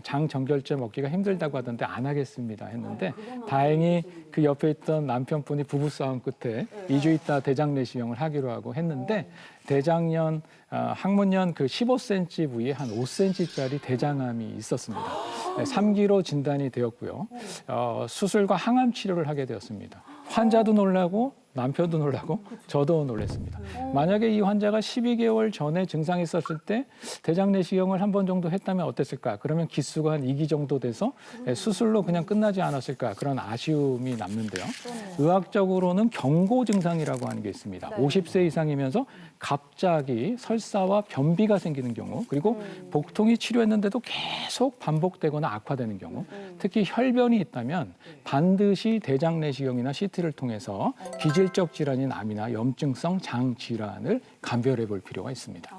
장 정결제 먹기가 힘들다고 하던데 안 하겠습니다 했는데 다행히 그 옆에 있던 남편분이 부부싸움 끝에 2주 있다 대장 내시경을 하기로 하고 했는데 대장년, 항문년 그 15cm 부위에 한 5cm짜리 대장암이 있었습니다. 3기로 진단이 되었고요. 수술과 항암 치료를 하게 되었습니다. 환자도 놀라고 남편도 놀라고 저도 놀랐습니다. 만약에 이 환자가 12개월 전에 증상이 있었을 때 대장 내시경을 한 번 정도 했다면 어땠을까? 그러면 기수가 한 2기 정도 돼서 수술로 그냥 끝나지 않았을까? 그런 아쉬움이 남는데요. 의학적으로는 경고 증상이라고 하는 게 있습니다. 50세 이상이면서 갑자기 설사와 변비가 생기는 경우 그리고 복통이 치료했는데도 계속 반복되거나 악화되는 경우 특히 혈변이 있다면 반드시 대장 내시경이나 CT를 통해서 기질적 질환인 암이나 염증성 장 질환을 감별해 볼 필요가 있습니다.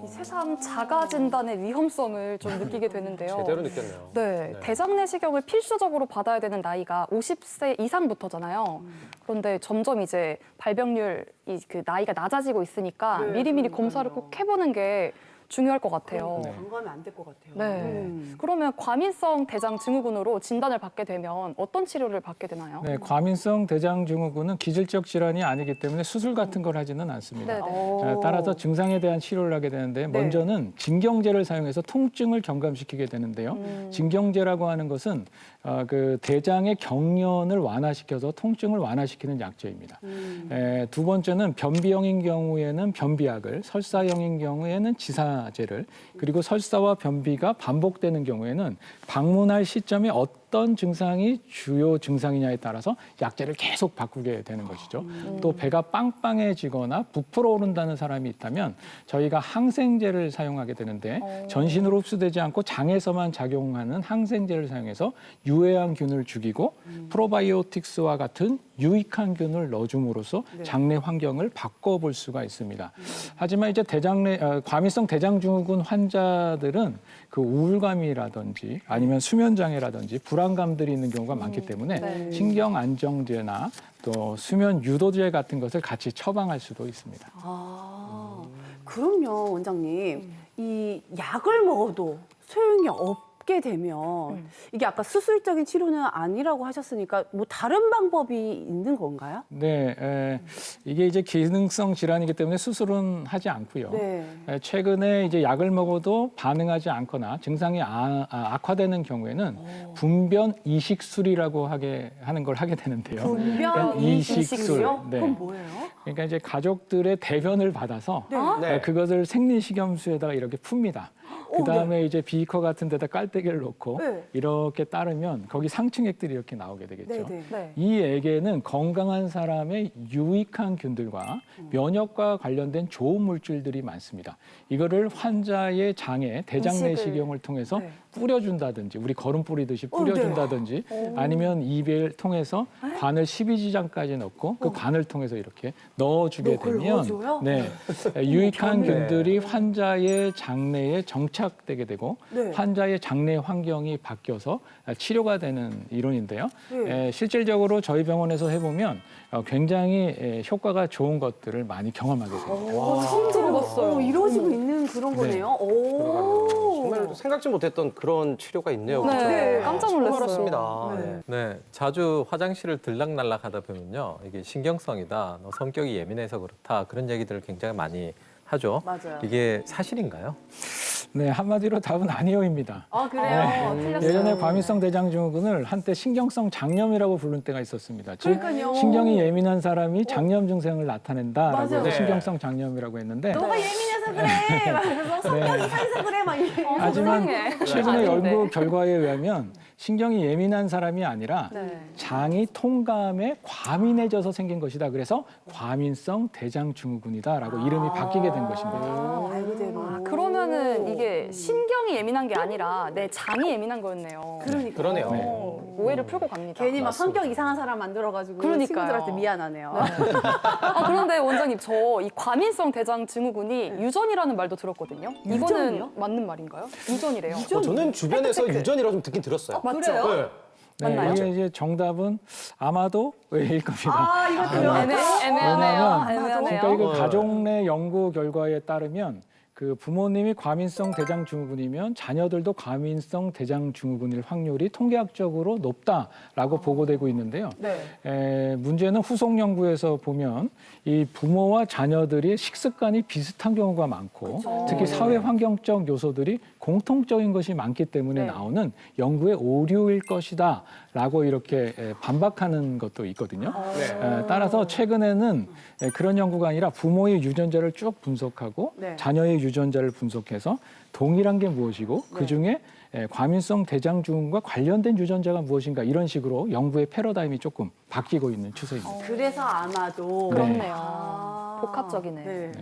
이 새삼 자가 진단의 위험성을 좀 느끼게 되는데요. 제대로 느꼈네요. 네, 대장 내시경을 필수적으로 받아야 되는 나이가 50세 이상부터잖아요. 그런데 점점 이제 발병률 그 나이가 낮아지고 있으니까 미리미리 검사를 꼭 해보는 게 중요할 것 같아요. 간과하면 안 될 것 같아요. 네. 그러면 과민성 대장 증후군으로 진단을 받게 되면 어떤 치료를 받게 되나요? 네, 과민성 대장 증후군은 기질적 질환이 아니기 때문에 수술 같은 걸 하지는 않습니다. 따라서 증상에 대한 치료를 하게 되는데 먼저는 진경제를 사용해서 통증을 경감시키게 되는데요. 진경제라고 하는 것은 그 대장의 경련을 완화시켜서 통증을 완화시키는 약제입니다. 두 번째는 변비형인 경우에는 변비약을, 설사형인 경우에는 지사제를, 그리고 설사와 변비가 반복되는 경우에는 방문할 시점에 어떤 증상이 주요 증상이냐에 따라서 약제를 계속 바꾸게 되는 것이죠. 또 배가 빵빵해지거나 부풀어 오른다는 사람이 있다면 저희가 항생제를 사용하게 되는데 전신으로 흡수되지 않고 장에서만 작용하는 항생제를 사용해서 유해한 균을 죽이고 프로바이오틱스와 같은 유익한 균을 넣어줌으로써 장내 환경을 바꿔볼 수가 있습니다. 하지만 이제 과민성 대장증후군 환자들은 그 우울감이라든지 아니면 수면장애라든지 불안 불안감들이 있는 경우가 많기 때문에 신경 안정제나 또 수면 유도제 같은 것을 같이 처방할 수도 있습니다. 그럼요, 원장님. 이 약을 먹어도 소용이 없게 되면 이게 아까 수술적인 치료는 아니라고 하셨으니까 뭐 다른 방법이 있는 건가요? 네, 이게 이제 기능성 질환이기 때문에 수술은 하지 않고요. 네. 최근에 이제 약을 먹어도 반응하지 않거나 증상이 악화되는 경우에는 분변 이식술이라고 하는 걸 하게 되는데요. 분변 이식술이요? 네. 그건 뭐예요? 그러니까 이제 가족들의 대변을 받아서 네. 그것을 생리식염수에다가 이렇게 풉니다. 그 다음에 이제 비커 같은 데다 깔때기를 놓고 네. 이렇게 따르면 거기 상층액들이 이렇게 나오게 되겠죠. 네. 이 액에는 건강한 사람의 유익한 균들과 면역과 관련된 좋은 물질들이 많습니다. 이거를 환자의 장에 대장 내시경을 통해서 뿌려준다든지 우리 거름 뿌리듯이 뿌려준다든지 아니면 입을 통해서 관을 12지장까지 넣고 그 관을 통해서 이렇게 넣어주게 되면 유익한 균들이 환자의 장내에 정착되게 되고 환자의 장내 환경이 바뀌어서 치료가 되는 이론인데요. 실질적으로 저희 병원에서 해보면 굉장히 효과가 좋은 것들을 많이 경험하게 됩니다. 처음 들어봤어요. 이루어지고 있는 그런 거네요. 정말 생각지 못했던 그런 치료가 있네요. 그렇죠? 네, 깜짝 처음 놀랐어요. 알았습니다. 네. 네, 자주 화장실을 들락날락 하다 보면요. 이게 신경성이다, 너 성격이 예민해서 그렇다, 그런 얘기들을 굉장히 많이 하죠. 맞아요. 이게 사실인가요? 네, 한마디로 답은 아니오입니다. 아, 그래요? 틀렸어요. 예전에 과민성 대장증후군을 한때 신경성 장염이라고 부른 때가 있었습니다. 즉 그러니까요. 신경이 예민한 사람이 장염 증상을 나타낸다라고 맞아요. 해서 네. 신경성 장염이라고 했는데 너가 예민해서 그래. 막 성격이 상해서 그래. 막 이래. 하지만 최근의 아닌데. 연구 결과에 의하면 신경이 예민한 사람이 아니라 네. 장이 통감에 과민해져서 생긴 것이다. 그래서 과민성 대장증후군이다라고 이름이 바뀌게 된 것입니다. 말 그대로. 그러면은 이게 신경이 예민한 게 아니라 내 장이 예민한 거였네요. 그러니까. 그러네요. 오해를 풀고 갑니다. 괜히 막 성격 이상한 사람 만들어가지고 그러니까요. 친구들한테 미안하네요. 그런데 원장님 저 이 과민성 대장 증후군이 유전이라는 말도 들었거든요. 이거는 유전이요? 맞는 말인가요? 유전이래요. 저는 주변에서 팩트체크. 유전이라고 좀 듣긴 들었어요. 맞죠? 네. 네, 맞나요? 이게 이제 정답은 아마도 일 겁니다. 아, 이거 애매하네요. 왜냐하면 그러니까 이거 가족 내 연구 결과에 따르면 그 부모님이 과민성 대장증후군이면 자녀들도 과민성 대장증후군일 확률이 통계학적으로 높다라고 보고되고 있는데요. 문제는 후속 연구에서 보면 이 부모와 자녀들이 식습관이 비슷한 경우가 많고 특히 사회 환경적 요소들이 공통적인 것이 많기 때문에 나오는 연구의 오류일 것이다라고 이렇게 반박하는 것도 있거든요. 따라서 최근에는 그런 연구가 아니라 부모의 유전자를 쭉 분석하고 자녀의 유전자를 분석해서 동일한 게 무엇이고 그중에 과민성 대장증후군과 관련된 유전자가 무엇인가 이런 식으로 연구의 패러다임이 조금 바뀌고 있는 추세입니다. 그래서 아마도. 그렇네요. 복합적이네. 네.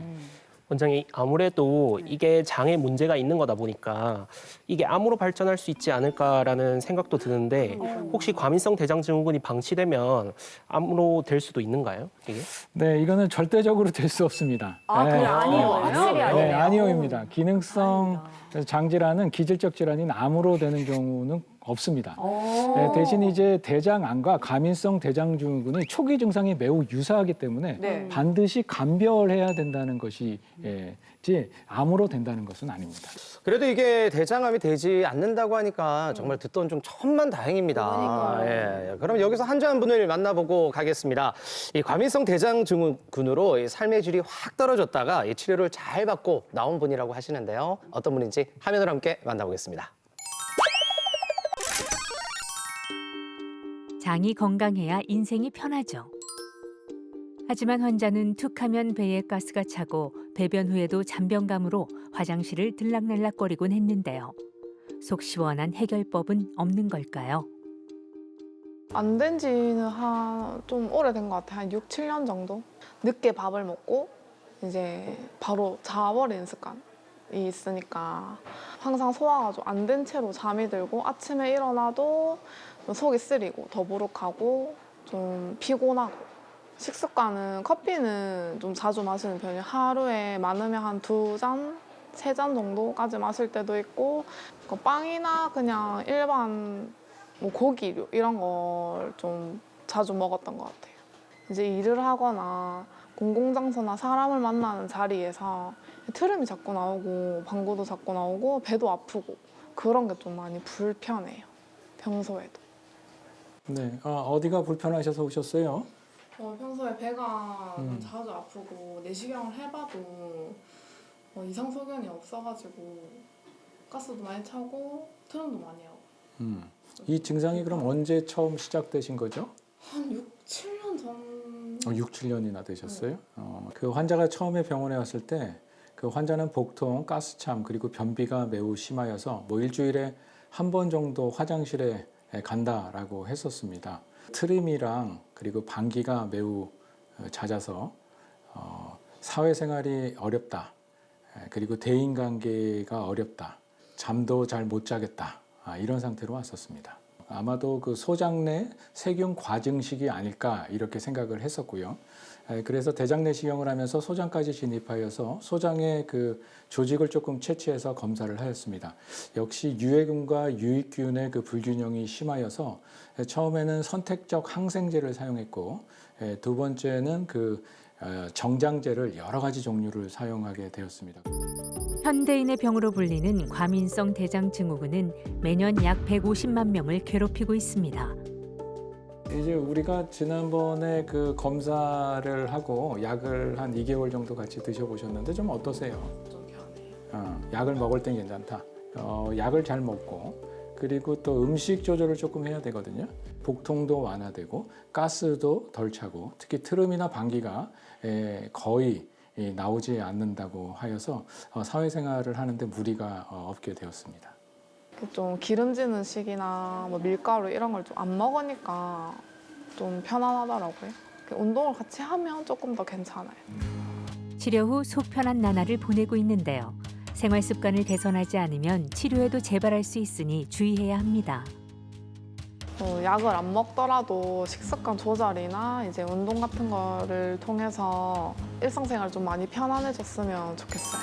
원장님, 아무래도 이게 장에 문제가 있는 거다 보니까 이게 암으로 발전할 수 있지 않을까라는 생각도 드는데 혹시 과민성 대장증후군이 방치되면 암으로 될 수도 있는가요? 이게? 네, 이거는 절대적으로 될 수 없습니다. 아, 그래, 아니에요? 확실히 네, 아니네요. 아니오입니다. 기능성 장질환은 기질적 질환인 암으로 되는 경우는 없습니다. 대신 이제 대장암과 과민성 대장증후군이 초기 증상이 매우 유사하기 때문에 반드시 감별해야 된다는 것이 암으로 된다는 것은 아닙니다. 그래도 이게 대장암이 되지 않는다고 하니까 정말 듣던 좀 천만다행입니다. 예, 그럼 여기서 환자 한 분을 만나보고 가겠습니다. 이 과민성 대장증후군으로 이 삶의 질이 확 떨어졌다가 이 치료를 잘 받고 나온 분이라고 하시는데요. 어떤 분인지 화면으로 함께 만나보겠습니다. 장이 건강해야 인생이 편하죠. 하지만 환자는 툭하면 배에 가스가 차고 배변 후에도 잔변감으로 화장실을 들락날락거리곤 했는데요. 속 시원한 해결법은 없는 걸까요? 안 된 지는 좀 오래된 것 같아요. 한 6, 7년 정도? 늦게 밥을 먹고 이제 바로 자버리는 습관이 있으니까 항상 소화가 좀 안 된 채로 잠이 들고 아침에 일어나도 속이 쓰리고 더부룩하고 좀 피곤하고 식습관은 커피는 좀 자주 마시는 편이에요. 하루에 많으면 한 2잔, 3잔 정도까지 마실 때도 있고 빵이나 그냥 일반 뭐 고기류 이런 걸 좀 자주 먹었던 것 같아요. 이제 일을 하거나 공공장소나 사람을 만나는 자리에서 트름이 자꾸 나오고 방구도 자꾸 나오고 배도 아프고 그런 게 좀 많이 불편해요. 평소에도. 네, 어디가 불편하셔서 오셨어요? 평소에 배가 자주 아프고 내시경을 해봐도 이상 소견이 없어가지고 가스도 많이 차고 트름도 많이 하고. 이 증상이 그럼 언제 처음 시작되신 거죠? 한 6, 7년 전. 6, 7년이나 되셨어요? 그 환자가 처음에 병원에 왔을 때 그 환자는 복통, 가스참 그리고 변비가 매우 심하여서 뭐 일주일에 한 번 정도 화장실에 간다라고 했었습니다. 트림이랑 그리고 방귀가 매우 잦아서 사회생활이 어렵다. 그리고 대인관계가 어렵다. 잠도 잘 못 자겠다. 이런 상태로 왔었습니다. 아마도 그 소장 내 세균 과증식이 아닐까 이렇게 생각을 했었고요. 그래서 대장 내시경을 하면서 소장까지 진입하여서 소장의 그 조직을 조금 채취해서 검사를 하였습니다. 역시 유해균과 유익균의 그 불균형이 심하여서 처음에는 선택적 항생제를 사용했고 두 번째는 그 정장제를 여러 가지 종류를 사용하게 되었습니다. 현대인의 병으로 불리는 과민성 대장증후군은 매년 약 150만 명을 괴롭히고 있습니다. 이제 우리가 지난번에 그 검사를 하고 약을 한 2개월 정도 같이 드셔보셨는데 좀 어떠세요? 좀 편해요. 약을 먹을 땐 괜찮다. 약을 잘 먹고 그리고 또 음식 조절을 조금 해야 되거든요. 복통도 완화되고 가스도 덜 차고 특히 트름이나 방귀가 거의 나오지 않는다고 하여서 사회생활을 하는데 무리가 없게 되었습니다. 좀 기름진 음식이나 뭐 밀가루 이런 걸 좀 안 먹으니까 좀 편안하더라고요. 운동을 같이 하면 조금 더 괜찮아요. 치료 후 속 편한 나날을 보내고 있는데요. 생활 습관을 개선하지 않으면 치료에도 재발할 수 있으니 주의해야 합니다. 약을 안 먹더라도 식습관 조절이나 이제 운동 같은 거를 통해서 일상생활 좀 많이 편안해졌으면 좋겠어요.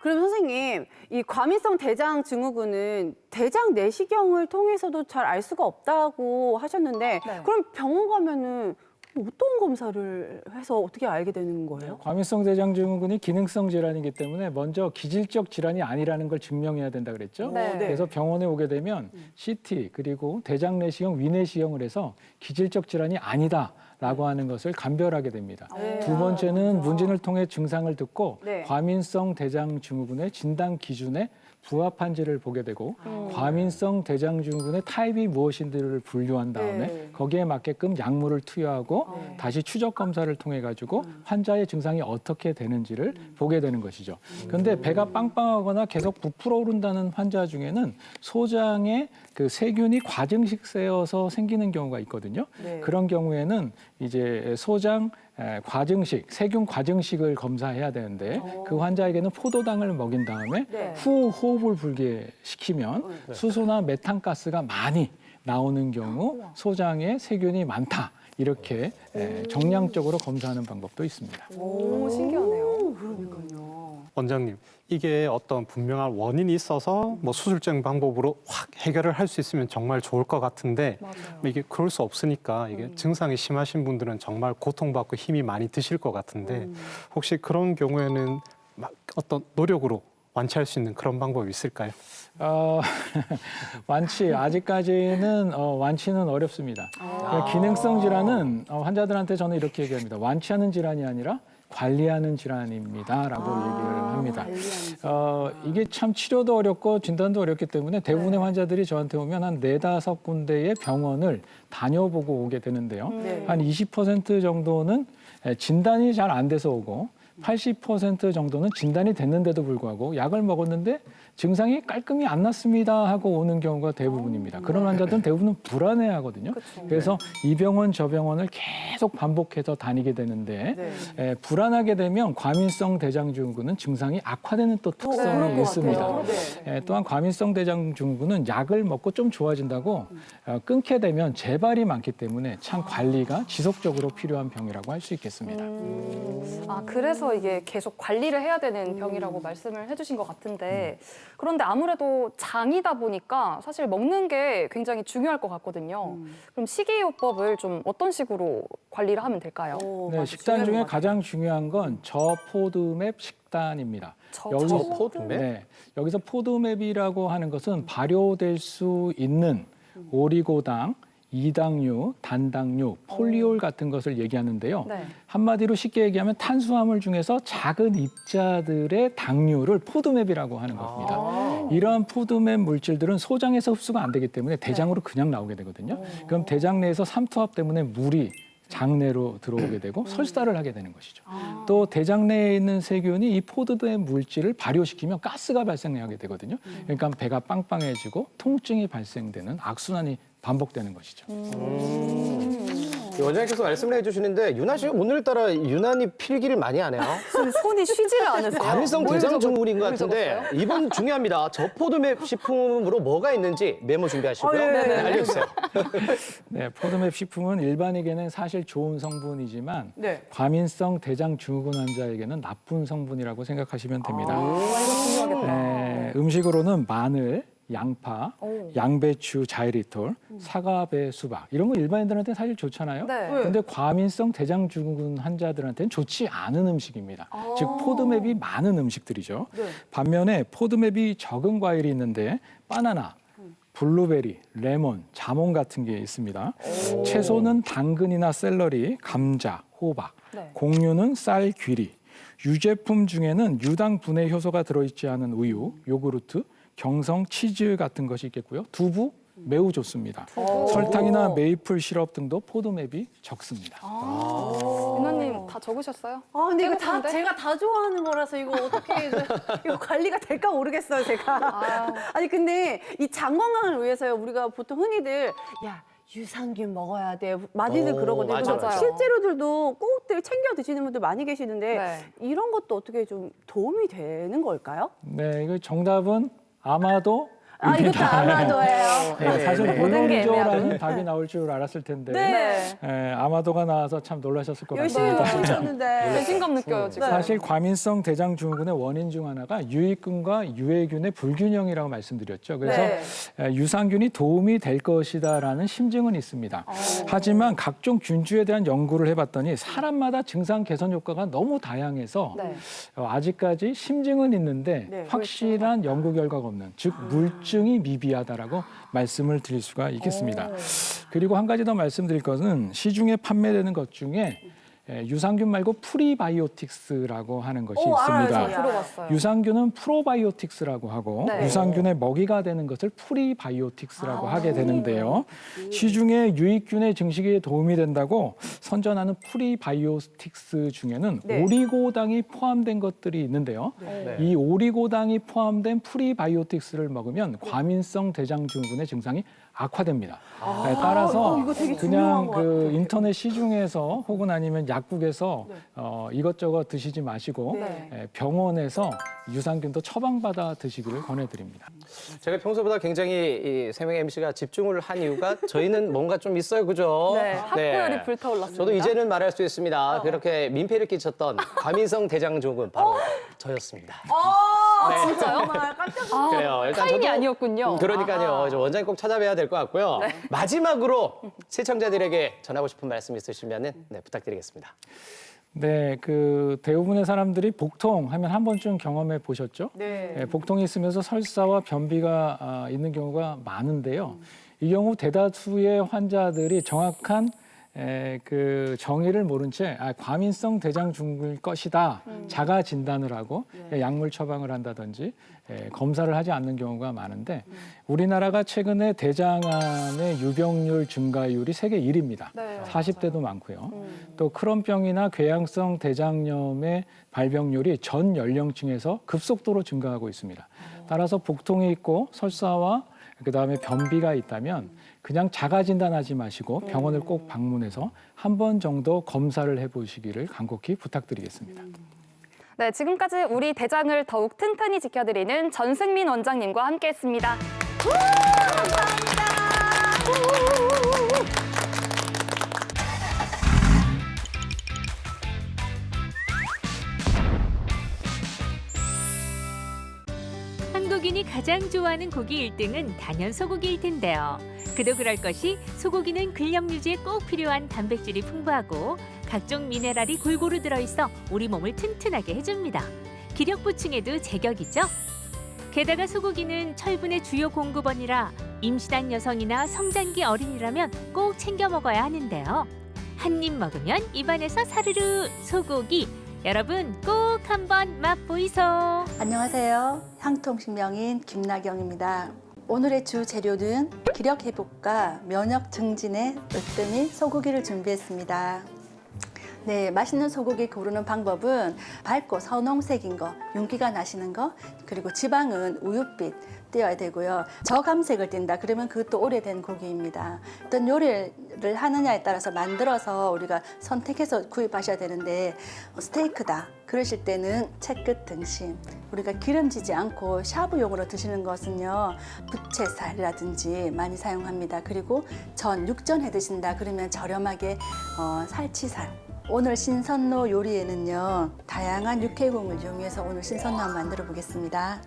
그럼 선생님, 이 과민성 대장 증후군은 대장 내시경을 통해서도 잘 알 수가 없다고 하셨는데 네. 그럼 병원 가면은 어떤 검사를 해서 어떻게 알게 되는 거예요? 과민성 대장증후군이 기능성 질환이기 때문에 먼저 기질적 질환이 아니라는 걸 증명해야 된다 그랬죠. 네. 그래서 병원에 오게 되면 CT 그리고 대장 내시경, 위내시경을 해서 기질적 질환이 아니다라고 하는 것을 감별하게 됩니다. 네. 두 번째는 문진을 통해 증상을 듣고 네. 과민성 대장증후군의 진단 기준에 부합한지를 보게 되고 과민성 대장증후군의 타입이 무엇인지를 분류한 다음에 네. 거기에 맞게끔 약물을 투여하고 다시 추적 검사를 통해 가지고 환자의 증상이 어떻게 되는지를 보게 되는 것이죠. 그런데 배가 빵빵하거나 계속 부풀어 오른다는 환자 중에는 소장에 그 세균이 과증식되어서 생기는 경우가 있거든요. 네. 그런 경우에는 이제 소장 과증식, 세균 과증식을 검사해야 되는데 그 환자에게는 포도당을 먹인 다음에 네. 후 호흡을 불게 시키면 수소나 메탄가스가 많이 나오는 경우 소장에 세균이 많다. 이렇게 정량적으로 검사하는 방법도 있습니다. 오, 신기하네요. 그러니까요. 원장님, 이게 어떤 분명한 원인이 있어서 뭐 수술적 방법으로 확 해결을 할 수 있으면 정말 좋을 것 같은데 이게 그럴 수 없으니까 이게 증상이 심하신 분들은 정말 고통받고 힘이 많이 드실 것 같은데 혹시 그런 경우에는 막 어떤 노력으로 완치할 수 있는 그런 방법이 있을까요? 아직까지는 완치는 어렵습니다. 기능성 질환은 환자들한테 저는 이렇게 얘기합니다. 완치하는 질환이 아니라 관리하는 질환입니다라고 얘기를 합니다. 이게 참 치료도 어렵고 진단도 어렵기 때문에 대부분의 환자들이 저한테 오면 한 4-5군데의 병원을 다녀보고 오게 되는데요. 한 20% 정도는 진단이 잘 안 돼서 오고 80% 정도는 진단이 됐는데도 불구하고 약을 먹었는데 증상이 깔끔히 안 났습니다 하고 오는 경우가 대부분입니다. 그런 환자들은 대부분 불안해하거든요. 그래서 이 병원 저 병원을 계속 반복해서 다니게 되는데 불안하게 되면 과민성 대장증후군은 증상이 악화되는 또 특성이 있습니다. 또한 과민성 대장증후군은 약을 먹고 좀 좋아진다고 끊게 되면 재발이 많기 때문에 참 관리가 지속적으로 필요한 병이라고 할 수 있겠습니다. 있습니다. 아, 그래서 이게 계속 관리를 해야 되는 병이라고 말씀을 해주신 것 같은데 그런데 아무래도 장이다 보니까 사실 먹는 게 굉장히 중요할 것 같거든요. 그럼 식이요법을 좀 어떤 식으로 관리를 하면 될까요? 네, 식단 중에 가장 중요한 건 저포드맵 식단입니다. 저포드맵? 네, 여기서 포드맵이라고 하는 것은 발효될 수 있는 오리고당, 이당류, 단당류, 폴리올 같은 것을 얘기하는데요. 네. 한마디로 쉽게 얘기하면 탄수화물 중에서 작은 입자들의 당류를 포드맵이라고 하는 겁니다. 이러한 포드맵 물질들은 소장에서 흡수가 안 되기 때문에 대장으로 그냥 나오게 되거든요. 그럼 대장 내에서 삼투압 때문에 물이 장내로 들어오게 되고 설사를 하게 되는 것이죠. 또 대장 내에 있는 세균이 이 포드맵 물질을 발효시키면 가스가 발생하게 되거든요. 그러니까 배가 빵빵해지고 통증이 발생되는 악순환이 반복되는 것이죠. 원장님께서 말씀을 해주시는데 유나 씨 오늘따라 유난히 필기를 많이 하네요. 손이 쉬지를 않으세요. 과민성 뭘 대장증후군인 것 뭘 같은데 적었어요? 이번 중요합니다. 저포드맵 식품으로 뭐가 있는지 메모 준비하시고요. 네, 알려주세요. 네, 포드맵 식품은 일반에게는 사실 좋은 성분이지만 네. 과민성 대장증후군 환자에게는 나쁜 성분이라고 생각하시면 됩니다. 이거 중요하겠다. 네, 음식으로는 마늘, 양파, 양배추, 자이리톨, 사과배, 수박 이런 거 일반인들한테 사실 좋잖아요. 네. 근데 과민성 대장증후군 환자들한테는 좋지 않은 음식입니다. 즉 포드맵이 많은 음식들이죠. 반면에 포드맵이 적은 과일이 있는데 바나나, 블루베리, 레몬, 자몽 같은 게 있습니다. 채소는 당근이나 샐러리, 감자, 호박, 네. 곡류는 쌀, 귀리, 유제품 중에는 유당 분해 효소가 들어있지 않은 우유, 요구르트, 경성, 치즈 같은 것이 있겠고요. 두부 매우 좋습니다. 설탕이나 메이플 시럽 등도 포드맵이 적습니다. 유나님 다 적으셨어요? 아, 근데 이거 배고픈데? 제가 다 좋아하는 거라서 이거 어떻게 이거 관리가 될까 모르겠어요, 제가. 아니 근데 이 장 건강을 위해서요. 우리가 보통 흔히들 야 유산균 먹어야 돼. 많이들 그러거든요. 맞아요, 그래서 맞아요. 실제로들도 꼭들 챙겨 드시는 분들 많이 계시는데 네. 이런 것도 어떻게 좀 도움이 되는 걸까요? 네, 이거 정답은 아마도 아, 이것도 아마도예요. 네, 사실 모든 게 물론이죠라는 답이 나올 줄 알았을 텐데 네. 아마도가 나와서 참 놀라셨을 것 열심히 같습니다. 먹고 있었는데. 배신감 느껴요, 지금. 사실 과민성 대장증후군의 원인 중 하나가 유익균과 유해균의 불균형이라고 말씀드렸죠. 그래서 유산균이 도움이 될 것이다라는 심증은 있습니다. 하지만 각종 균주에 대한 연구를 해봤더니 사람마다 증상 개선 효과가 너무 다양해서 네. 아직까지 심증은 있는데 네, 확실한 연구 결과가 없는, 즉 물증이 미비하다라고 말씀을 드릴 수가 있겠습니다. 그리고 한 가지 더 말씀드릴 것은 시중에 판매되는 것 중에 유산균 말고 프리바이오틱스라고 하는 것이 있습니다. 들어봤어요. 유산균은 프로바이오틱스라고 하고 네. 유산균의 먹이가 되는 것을 프리바이오틱스라고 하게 되는데요. 시중에 유익균의 증식에 도움이 된다고 선전하는 프리바이오틱스 중에는 네. 오리고당이 포함된 것들이 있는데요. 네. 이 오리고당이 포함된 프리바이오틱스를 먹으면 과민성 대장증후군의 증상이 악화됩니다. 네, 따라서 이거 되게 중요한 그냥 것 그 같아요. 인터넷 시중에서 혹은 아니면 약국에서 이것저것 드시지 마시고 네. 병원에서 유산균도 처방받아 드시기를 권해드립니다. 제가 평소보다 굉장히 이 세 명의 MC가 집중을 한 이유가 저희는 뭔가 좀 있어요, 그죠? 네, 학구열이 불타올랐습니다. 저도 이제는 말할 수 있습니다. 그렇게 민폐를 끼쳤던 과민성 대장증후군 바로 저였습니다. 아, 진짜요? 정말 깜짝 놀랐어요. 그래요. 일단 타임이 저도 아니었군요. 그러니까요. 이제 원장님 꼭 찾아뵈야 될 것 같고요. 마지막으로 시청자들에게 전하고 싶은 말씀 있으시면은 부탁드리겠습니다. 네, 그 대부분의 사람들이 복통 하면 한 번쯤 경험해 보셨죠? 네. 복통이 있으면서 설사와 변비가 있는 경우가 많은데요. 이 경우 대다수의 환자들이 정확한 그 정의를 모른 채 과민성 대장증후군일 것이다 자가 진단을 하고 약물 처방을 한다든지 검사를 하지 않는 경우가 많은데 우리나라가 최근에 대장암의 유병률 증가율이 세계 1위입니다. 네, 40대도 많고요. 또 크론병이나 궤양성 대장염의 발병률이 전 연령층에서 급속도로 증가하고 있습니다. 따라서 복통이 있고 설사와 그다음에 변비가 있다면 그냥 자가 진단하지 마시고 병원을 꼭 방문해서 한 번 정도 검사를 해보시기를 간곡히 부탁드리겠습니다. 네, 지금까지 우리 대장을 더욱 튼튼히 지켜드리는 전승민 원장님과 함께했습니다. 감사합니다. 외국인이 가장 좋아하는 고기 1등은 단연 소고기일 텐데요. 그도 그럴 것이 소고기는 근력 유지에 꼭 필요한 단백질이 풍부하고 각종 미네랄이 골고루 들어있어 우리 몸을 튼튼하게 해줍니다. 기력 보충에도 제격이죠. 게다가 소고기는 철분의 주요 공급원이라 임신한 여성이나 성장기 어린이라면 꼭 챙겨 먹어야 하는데요. 한 입 먹으면 입안에서 사르르 소고기. 여러분 꼭 한번 맛보이소. 안녕하세요. 향통식명인 김나경입니다. 오늘의 주 재료는 기력 회복과 면역 증진에 으뜸인 소고기를 준비했습니다. 네, 맛있는 소고기 고르는 방법은 밝고 선홍색인 거, 윤기가 나시는 거, 그리고 지방은 우윳빛 띄어야 되고요. 저감색을 띈다 그러면 그것도 오래된 고기입니다. 어떤 요리를 하느냐에 따라서 만들어서 우리가 선택해서 구입하셔야 되는데 스테이크다 그러실 때는 채끝 등심, 우리가 기름지지 않고 샤브용으로 드시는 것은요 부채살이라든지 많이 사용합니다. 그리고 육전 해 드신다 그러면 저렴하게 살치살. 오늘 신선로 요리에는요 다양한 육해공을 이용해서 오늘 신선로 한번 만들어 보겠습니다.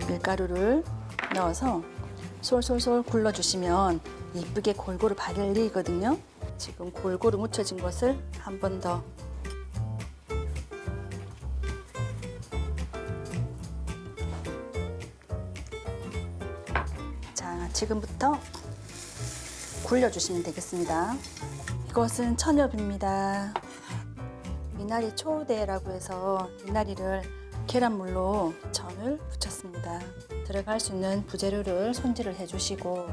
밀가루를 넣어서 솔솔솔 굴러주시면 이쁘게 골고루 발리거든요. 지금 골고루 묻혀진 것을 한 번 더 지금부터 굴려주시면 되겠습니다. 이것은 천엽입니다. 미나리 초대라고 해서 미나리를 계란물로 전을 부쳤습니다. 들어갈 수 있는 부재료를 손질을 해주시고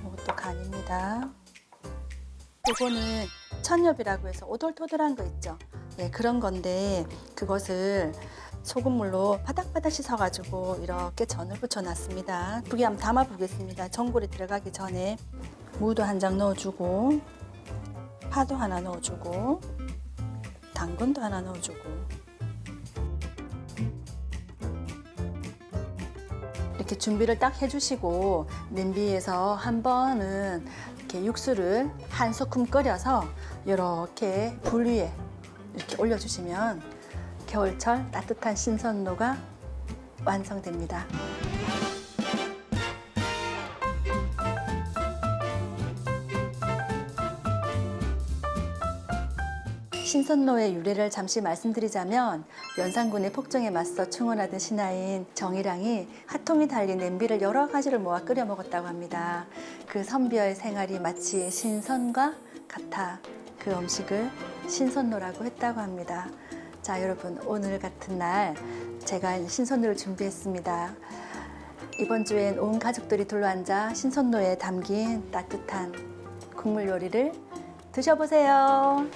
이것도 간입니다. 이거는 천엽이라고 해서 오돌토돌한 거 있죠? 네, 그런 건데 그것을 소금물로 바닥바닥 씻어가지고 이렇게 전을 붙여놨습니다. 여기 한번 담아보겠습니다. 전골에 들어가기 전에 무도 한 장 넣어주고 파도 하나 넣어주고 당근도 하나 넣어주고 이렇게 준비를 딱 해주시고 냄비에서 한 번은 이렇게 육수를 한 소끔 끓여서 이렇게 불 위에 이렇게 올려주시면 겨울철 따뜻한 신선로가 완성됩니다. 신선로의 유래를 잠시 말씀드리자면 연산군의 폭정에 맞서 충원하던 신하인 정의랑이 핫통이 달린 냄비를 여러 가지를 모아 끓여 먹었다고 합니다. 그 선비의 생활이 마치 신선과 같아 그 음식을 신선로라고 했다고 합니다. 자, 여러분 오늘 같은 날 제가 신선로를 준비했습니다. 이번 주엔 온 가족들이 둘러앉아 신선로에 담긴 따뜻한 국물 요리를 드셔보세요.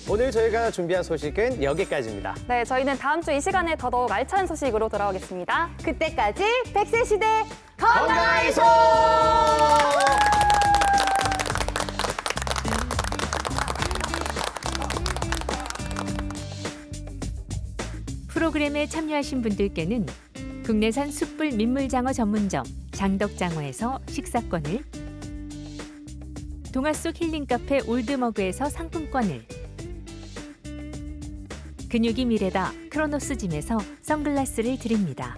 오늘 저희가 준비한 소식은 여기까지입니다. 네, 저희는 다음 주 이 시간에 더더욱 알찬 소식으로 돌아오겠습니다. 그때까지 100세 시대 건강하이소! 프로그램에 참여하신 분들께는 국내산 숯불 민물장어 전문점 장덕장어에서 식사권을, 동화 속 힐링 카페 올드머그에서 상품권을, 근육이 미래다 크로노스 짐에서 선글라스를 드립니다.